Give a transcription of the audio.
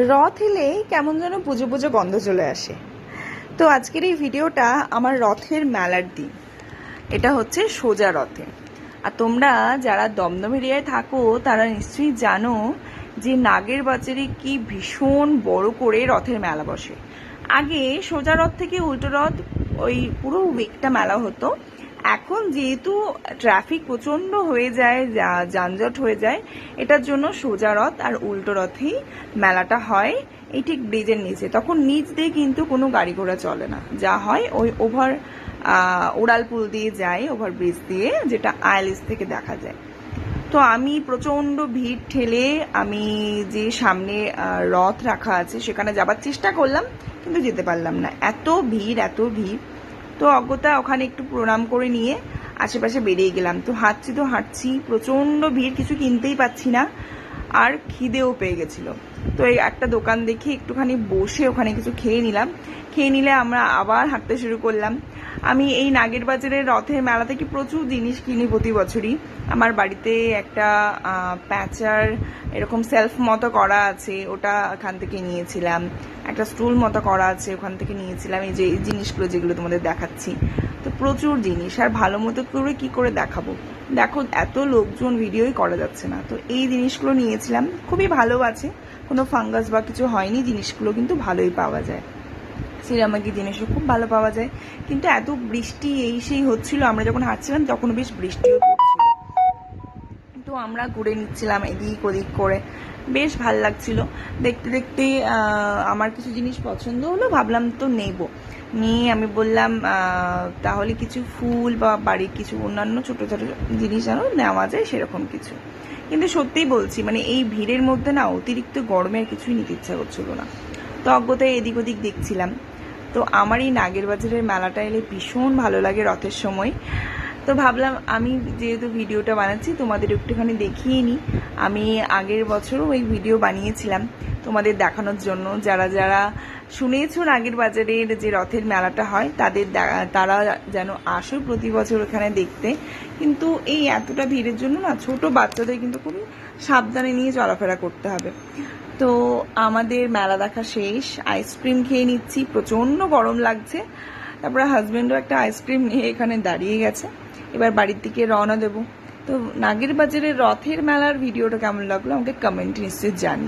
রথ এলেই কেমন যেন পুজো পুজো গন্ধ চলে আসে। তো আজকের এই ভিডিওটা আমার রথের মেলার দিন। এটা হচ্ছে সোজা রথে। আর তোমরা যারা দমদম এরিয়ায় থাকো তারা নিশ্চয়ই জানো যে নাগের বাজারে কি ভীষণ বড় করে রথের মেলা বসে। আগে সোজা রথ থেকে উল্টো রথ ওই পুরো উইকটা মেলা হতো। এখন যেহেতু ট্রাফিক প্রচণ্ড হয়ে যায়, যানজট হয়ে যায়, এটার জন্য সোজা রথ আর উল্টো রথেই মেলাটা হয়। এই ঠিক ব্রিজের নিচে, তখন নিচ দিয়ে কিন্তু কোনো গাড়ি ঘোড়া চলে না, যা হয় ওই উড়ালপুল দিয়ে যায়, ওভার ব্রিজ দিয়ে, যেটা আইএলএস থেকে দেখা যায়। তো আমি প্রচণ্ড ভিড় ঠেলে আমি যে সামনে রথ রাখা আছে সেখানে যাবার চেষ্টা করলাম, কিন্তু যেতে পারলাম না, এত ভিড় এত ভিড়। তো অজ্ঞতা ওখানে একটু প্রণাম করে নিয়ে আশেপাশে বেরিয়ে গেলাম। তো হাঁটছি, প্রচণ্ড ভিড়, কিছু কিনতেই পাচ্ছি না, আর খিদেও পেয়ে গেছিলো। তো এই একটা দোকান দেখে একটুখানি বসে ওখানে কিছু খেয়ে নিলে আমরা আবার হাঁটতে শুরু করলাম। আমি এই নাগের বাজারের রথের মেলা থেকে প্রচুর জিনিস কিনি প্রতি বছরই। আমার বাড়িতে একটা প্যাচার এরকম সেলফ মতো করা আছে, ওটা এখান থেকে নিয়েছিলাম। একটা স্টুল মতো করা আছে, ওখান থেকে নিয়েছিলাম। এই যে এই জিনিসগুলো যেগুলো তোমাদের দেখাচ্ছি, তো প্রচুর জিনিস, আর ভালো মতো করে কি করে দেখাবো, দেখো এত লোকজন, ভিডিওই করা যাচ্ছে না। তো এই জিনিসগুলো নিয়েছিলাম, খুবই ভালো আছে, কোনো ফাঙ্গাস বা কিছু হয়নি, জিনিসগুলো কিন্তু ভালোই পাওয়া যায়। সিরামিকি জিনিসও খুব ভালো পাওয়া যায়। কিন্তু এত বৃষ্টি এই সেই হচ্ছিল, আমরা যখন হাঁটছিলাম তখন বেশ বৃষ্টিও পড়ছিল। তো আমরা ঘুরে নিচ্ছিলাম এদিক ওদিক করে, বেশ ভাল লাগছিল দেখতে দেখতে। আমার কিছু জিনিস পছন্দ হলো, ভাবলাম তো নিয়ে আমি বললাম তাহলে কিছু ফুল বা বাড়ির কিছু অন্যান্য ছোটো ছোটো জিনিস যেন নেওয়া যায় সেরকম কিছু। কিন্তু সত্যিই বলছি, মানে এই ভিড়ের মধ্যে না অতিরিক্ত গরমে আর কিছুই নিতে ইচ্ছা করছিল না। তো অজ্ঞতায় এদিক ওদিক দেখছিলাম। তো আমার এই নাগের বাজারের মেলাটা এলে ভীষণ ভালো লাগে রথের সময়। তো ভাবলাম আমি যেহেতু ভিডিওটা বানাচ্ছি তোমাদের একটুখানি দেখিয়ে নিই। আমি আগের বছরও ওই ভিডিও বানিয়েছিলাম তোমাদের দেখানোর জন্য। যারা যারা শুনেছো নাগের বাজারের যে রথের মেলাটা হয় তারা যেন আসো প্রতি বছর ওখানে দেখতে। কিন্তু এই এতটা ভিড়ের জন্য না ছোট বাচ্চাদের কিন্তু খুবই সাবধানে নিয়ে চলাফেরা করতে হবে। তো আমাদের মেলা দেখা শেষ, আইসক্রিম খেয়ে নিচ্ছি, প্রচণ্ড গরম লাগছে। তারপরে হাজব্যান্ডও একটা আইসক্রিম নিয়ে এখানে দাঁড়িয়ে গেছে। এবার বাড়ির দিকে রওনা দেবো। তো নাগের বাজারের রথের মেলার ভিডিওটা কেমন লাগলো আমাকে কমেন্টে নিশ্চয়ই জানিও।